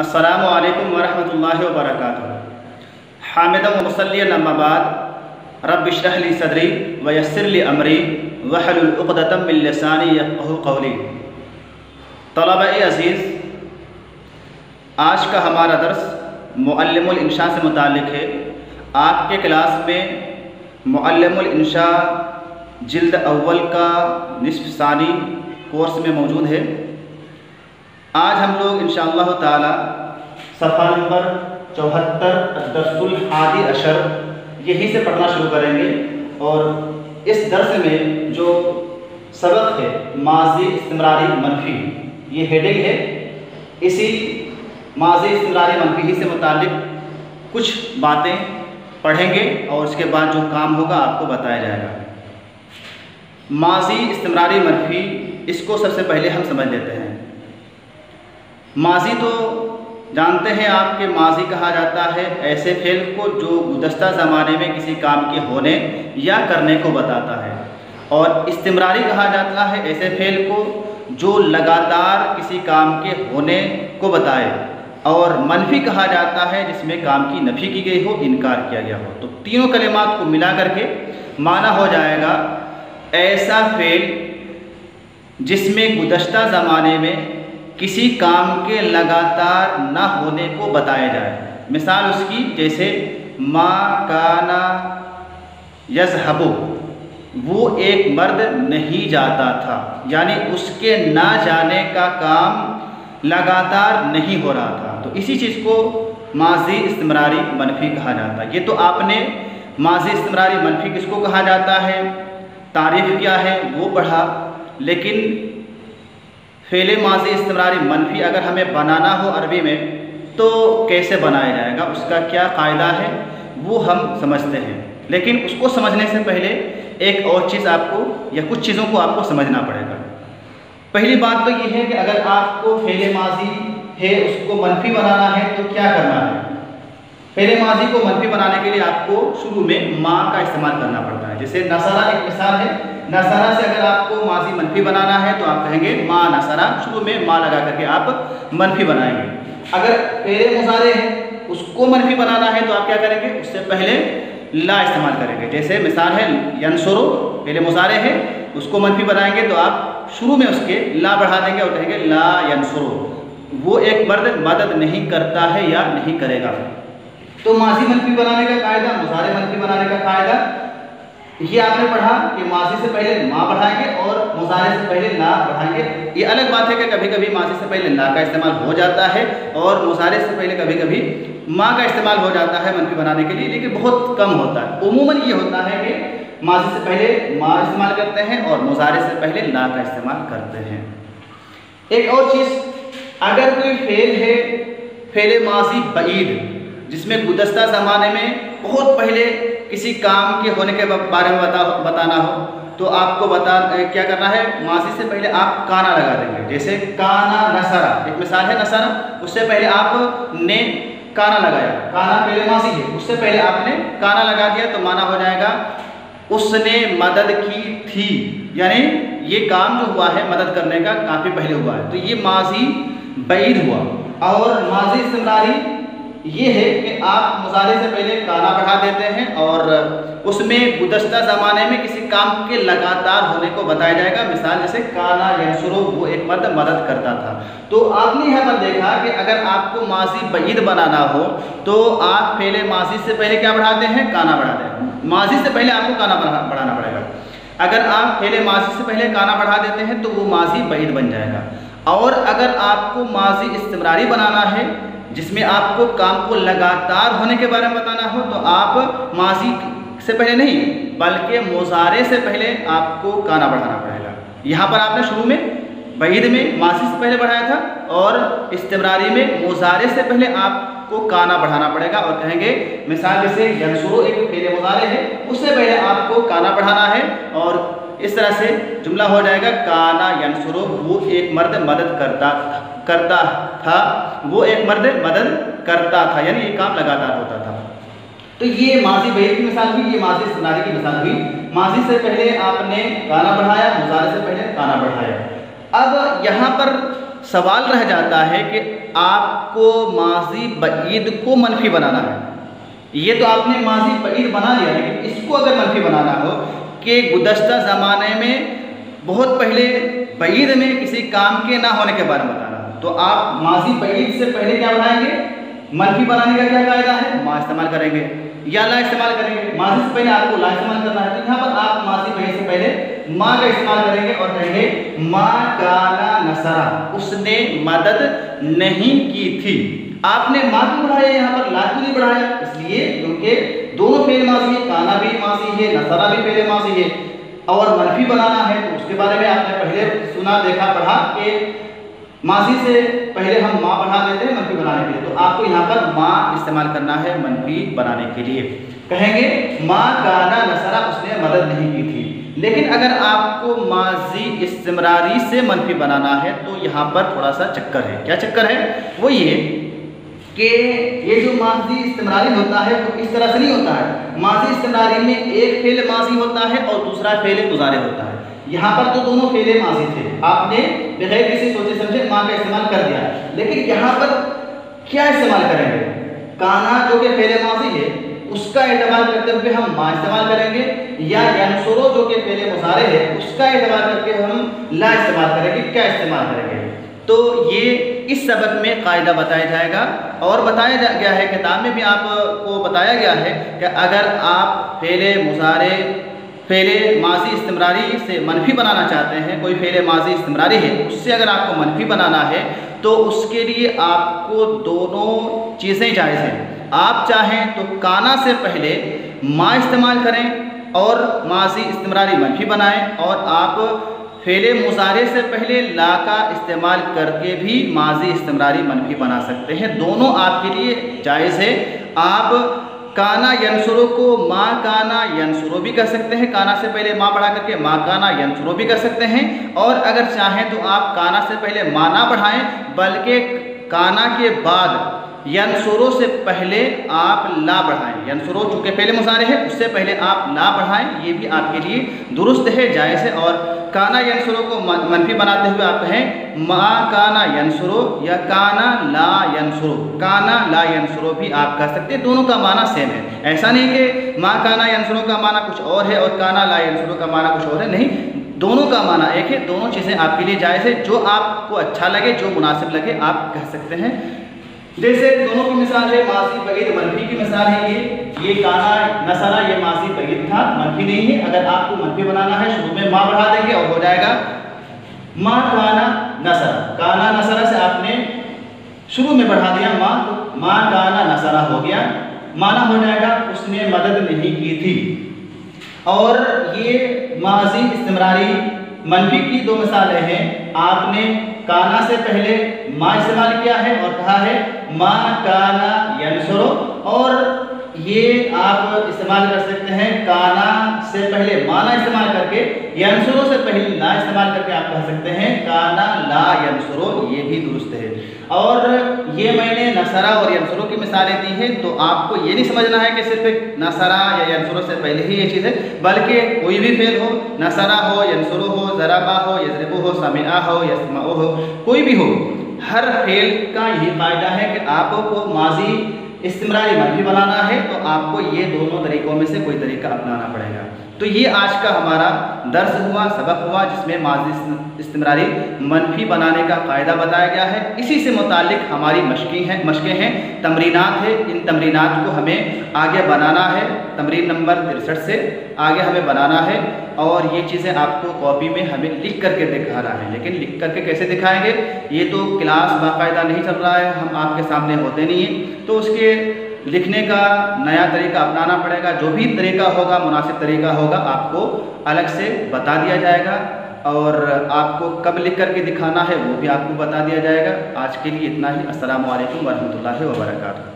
अस्सलामु अलैकुम वरहमतुल्लाहि वबरकातुहू। हामिदम व मुसल्लियन अम्मा बाद, रब्बि इश्रह ली सदरी व यस्सिर ली अमरी वहलुल उक़दतम मिन लिसानी यफ़क़हू क़ौली। तलबा-ए अज़ीज़, आज का हमारा दर्स मुअल्लिमुल इंशा से मुताल्लिक़ है। आपके क्लास में मुअल्लिमुल इंशा जिल्द अव्वल का निस्फ़ सानी कोर्स में मौजूद है। आज हम लोग इंशाअल्लाह ताला सफ़ा नंबर 74 दर्सुल हादी अशर यहीं से पढ़ना शुरू करेंगे। और इस दर्स में जो सबक है माज़ी इस्तिमरारी मनफ़ी, ये हेडिंग है। इसी माज़ी इस्तिमरारी मनफ़ी ही से मुताल्लिक़ कुछ बातें पढ़ेंगे और उसके बाद जो काम होगा आपको बताया जाएगा। माज़ी इस्तिमरारी मनफ़ी, इसको सबसे पहले हम समझ लेते हैं। माज़ी तो जानते हैं आप कि माज़ी कहा जाता है ऐसे फ़ेल को जो गुज़श्ता ज़माने में किसी काम के होने या करने को बताता है। और इस्तिमरारी कहा जाता है ऐसे फ़ेल को जो लगातार किसी काम के होने को बताए। और मनफ़ी कहा जाता है जिसमें काम की नफ़ी की गई हो, इनकार किया गया हो। तो तीनों कलिमात को मिला करके माना हो जाएगा ऐसा फ़ेल जिसमें गुज़श्ता ज़माने में किसी काम के लगातार ना होने को बताया जाए। मिसाल उसकी जैसे मा काना यज़हबु, वो एक मर्द नहीं जाता था, यानी उसके ना जाने का काम लगातार नहीं हो रहा था। तो इसी चीज़ को माज़ी इस्तिमरारी मनफ़ी कहा जाता है। ये तो आपने माज़ी इस्तिमरारी मनफ़ी किसको कहा जाता है, तारीफ़ क्या है वो पढ़ा। लेकिन फ़ेल माज़ी इस्तिमरारी मनफ़ी अगर हमें बनाना हो अरबी में तो कैसे बनाया जाएगा, उसका क्या क़ायदा है वो हम समझते हैं। लेकिन उसको समझने से पहले एक और चीज़ आपको या कुछ चीज़ों को आपको समझना पड़ेगा। पहली बात तो ये है कि अगर आपको फ़ेल माज़ी है उसको मनफ़ी बनाना है तो क्या करना है। फ़ेल माज़ी को मनफ़ी बनाने के लिए आपको शुरू में मा का इस्तेमाल करना पड़ता है। जैसे नसरा एक मिसाल है। नसरा से अगर आपको माज़ी मनफ़ी बनाना है तो आप कहेंगे मा नसरा, शुरू में मा लगा करके आप मनफ़ी बनाएंगे। अगर फ़ेल मुज़ारे है उसको मनफ़ी बनाना है तो आप क्या करेंगे, उससे पहले ला इस्तेमाल करेंगे। जैसे मिसाल है यनसुरु, फ़ेल मुज़ारे है उसको मनफ़ी बनाएंगे तो आप शुरू में उसके ला बढ़ा देंगे और कहेंगे ला यनसुरु, वो एक मर्द मदद नहीं करता है या नहीं करेगा। तो माज़ी मनफ़ी बनाने का कायदा, मुज़ारे मनफ़ी बनाने का कायदा ये आपने पढ़ा कि माज़ी से पहले मा बढ़ाएंगे और मुज़ारे से पहले ला बढ़ाएंगे। ये अलग बात है कि कभी कभी माज़ी से पहले ला का इस्तेमाल हो जाता है और मुज़ारे से पहले कभी कभी मा का इस्तेमाल हो जाता है मनफ़ी बनाने के लिए, लेकिन बहुत कम होता है। उमूमन ये होता है कि माज़ी से पहले मा इस्तेमाल करते हैं और मुज़ारे से पहले ला का इस्तेमाल करते हैं। एक और चीज़, अगर कोई फ़ेल है फ़ेल माज़ी बईद जिसमें गुज़श्ता ज़माने में बहुत पहले किसी काम के होने के बारे में बताना हो तो आपको क्या करना है, माज़ी से पहले आप काना लगा देंगे। जैसे काना नसरा, एक मिसाल है नसरा, उससे पहले आपने काना लगाया, काना फ़ेल माज़ी है, उससे पहले आपने काना लगा दिया तो माना हो जाएगा उसने मदद की थी, यानी ये काम जो हुआ है मदद करने का काफ़ी पहले हुआ है, तो ये माज़ी बईद हुआ। और माज़ी इस्तिमरारी ये है कि आप मुज़ारे से पहले काना बढ़ा देते हैं और उसमें गुज़श्ता ज़माने में किसी काम के लगातार होने को बताया जाएगा। मिसाल जैसे काना यंसुरु, वो एक मर्द मदद करता था। तो आपने यहाँ पर देखा कि अगर आपको माज़ी बईद बनाना हो तो आप फ़ेल माज़ी से पहले क्या बढ़ाते हैं, काना बढ़ाते हैं। माज़ी से पहले आपको काना बढ़ाना पड़ेगा। अगर आप फ़ेल माज़ी से पहले काना बढ़ा देते हैं तो वो माज़ी बईद बन जाएगा। और अगर आपको माज़ी इस्तिमरारी बनाना है जिसमें आपको काम को लगातार होने के बारे में बताना हो तो आप माज़ी से पहले नहीं बल्कि मुज़ारे से पहले आपको काना बढ़ाना पड़ेगा। यहाँ पर आपने शुरू में बईद में माज़ी से पहले बढ़ाया था और इस्तिमरारी में मुज़ारे से पहले आपको काना बढ़ाना पड़ेगा और कहेंगे मिसाल जैसे यंसुरु एक फ़ेल मुज़ारे है, उससे पहले आपको काना बढ़ाना है और इस तरह से जुमला हो जाएगा काना यंसुरु, वो एक मर्द मदद करता था, वो एक मर्द मदद करता था, यानी ये काम लगातार होता था। तो ये माज़ी बईद की मिसाल हुई, ये माज़ी इस्तिमरारी की मिसाल हुई। माज़ी से पहले आपने काना बढ़ाया, मुज़ारे से पहले काना बढ़ाया। अब यहाँ पर सवाल रह जाता है कि आपको माजी बईद को मनफी बनाना है। ये तो आपने माजी बईद बना लिया, लेकिन इसको अगर मनफी बनाना हो कि गुज़श्ता ज़माने में बहुत पहले बईद में किसी काम के ना होने के बारे में बताना, तो आप माजी बईद से पहले क्या बनाएंगे? मनफी बनाने का क्या कायदा है? मा इस्तेमाल करेंगे या ला इस्तेमाल करेंगे। माजी से पहले आपको ला इस्तेमाल करना है, तो यहाँ पर आप माजी बईद से पहले मा का इस्तेमाल करेंगे और कहेंगे मा काना नसरा, उसने मदद नहीं की थी। आपने मा क्यों बढ़ाया, यहाँ पर ला क्यों नहीं बढ़ाया? इसलिए क्योंकि दोनों फेल माजी है, काना भी माजी है, नसरा भी फेल माजी है, और मनफी बनाना है तो उसके बारे में आपने पहले सुना, देखा, पढ़ा कि माजी से पहले हम माँ बढ़ा देते हैं मनफी बनाने के लिए, तो आपको यहाँ पर माँ इस्तेमाल करना है मनफी बनाने के लिए। कहेंगे माँ काना नसरा, उसने मदद नहीं की थी। लेकिन अगर आपको माजी इस्तिमरारी से मनफी बनाना है तो यहाँ पर थोड़ा सा चक्कर है। क्या चक्कर है? वो ये कि ये जो माजी इस्तिमरारी होता है वो इस तरह से नहीं होता है। माजी इस्तिमरारी में एक फेल माजी होता है और दूसरा फेल मुजारे होता है। यहाँ पर तो दोनों फेले माजी थे, आपने बगैर किसी सोचे समझे माँ का इस्तेमाल कर दिया, लेकिन यहाँ पर क्या इस्तेमाल करेंगे? काना जो कि फेले माजी है उसका एतबार करते हुए हम माँ इस्तेमाल करेंगे, या यनसुरो जो कि फेले मुजारे है उसका एतबार करके हम ला इस्तेमाल करेंगे। क्या इस्तेमाल करेंगे? तो ये इस सबक में कायदा बताया जाएगा, और बताया गया है किताब में भी आपको बताया गया है कि अगर आप फेले मुजारे फेले माजी इस्तिमरारी से मनफी बनाना चाहते हैं, कोई फेले माजी इस्तिमरारी है उससे अगर आपको मनफी बनाना है तो उसके लिए आपको दोनों चीज़ें जायज़ हैं। आप चाहें तो काना से पहले माँ इस्तेमाल करें और माजी इस्तिमरारी मनफी बनाएं, और आप फेले मुजारे से पहले ला का इस्तेमाल करके भी माजी इस्तिमरारी मनफी बना सकते हैं। दोनों आपके लिए जायज़ है। आप काना यनसुरो को माँ काना यनसुरो भी कर सकते हैं, काना से पहले माँ बढ़ा करके माँ काना यनसुरो भी कर सकते हैं, और अगर चाहें तो आप काना से पहले माँ ना बढ़ाएं बल्कि काना के बाद यनसुरो से पहले आप ला बढ़ाएं। यनसुरो चूँकि पहले मुजारे है उससे पहले आप ला बढ़ाएं, ये भी आपके लिए दुरुस्त है, जायज़ है। और काना यनसुरो को मनफी बनाते हुए आप कहें माँ काना यनसुरो या काना ला यनसुरो। काना ला यनसुरो भी आप कह सकते हैं, दोनों का माना सेम है। ऐसा नहीं कि माँ काना यनसुरो का माना कुछ और है और काना ला यनसुरो का माना कुछ और है, नहीं, दोनों का माना एक है। दोनों चीज़ें आपके लिए जायज़ है, जो आपको अच्छा लगे, जो मुनासिब लगे आप कह सकते हैं। जैसे दोनों की मिसाल है माजी बईद मनफी की मिसाल है, ये काना नसरा, ये माजी बईद था, मनफी नहीं है। अगर आपको मनफी बनाना है शुरू में माँ बढ़ा देंगे और हो जाएगा माँ काना नसरा। काना नसरा से आपने शुरू में बढ़ा दिया माँ, तो माँ काना नसरा हो गया, माना हो जाएगा उसने मदद नहीं की थी। और ये माजी इस्तिमरारी मनफी की दो मिसालें हैं। आपने काना से पहले माँ इस्तेमाल किया है और कहा है माँ काना यनसुरो, और ये आप इस्तेमाल कर सकते हैं काना से पहले माना इस्तेमाल करके, यनसुरो से पहले ला इस्तेमाल करके आप कह सकते हैं काना ला यनसुरो, ये भी दुरुस्त है। और ये मैंने नसरा और यनसुरो की मिसालें दी हैं, तो आपको ये नहीं समझना है कि सिर्फ नसरा या यनसुरो से पहले ही ये चीज़ है, बल्कि कोई भी फेल हो, नसरा हो, यनसुरो हो, ज़राबा हो, यज़रिबु हो, समिआ हो, यस्मउ हो, कोई भी हो, हर फेल का यही फ़ायदा है कि आपको माजी इस्तिमरारी मनफी बनाना है तो आपको ये दोनों तरीक़ों में से कोई तरीका अपनाना पड़ेगा। तो ये आज का हमारा दर्स हुआ, सबक हुआ, जिसमें माजी इस्तिमरारी मनफी बनाने का कायदा बताया गया है। इसी से मुतालिक हमारी मशकें हैं, तमरीनात है। इन तमरीनात को हमें आगे बनाना है, तमरीन नंबर 63 से आगे हमें बनाना है, और ये चीज़ें आपको कॉपी में हमें लिख करके दिखाना है। लेकिन लिख करके कैसे दिखाएंगे? ये तो क्लास बाकायदा नहीं चल रहा है, हम आपके सामने होते नहीं हैं, तो उसके लिखने का नया तरीका अपनाना पड़ेगा। जो भी तरीका होगा, मुनासिब तरीका होगा, आपको अलग से बता दिया जाएगा, और आपको कब लिख करके दिखाना है वो भी आपको बता दिया जाएगा। आज के लिए इतना ही। अस्सलामु अलैकुम वरहमतुल्लाहि वबरकातुहू।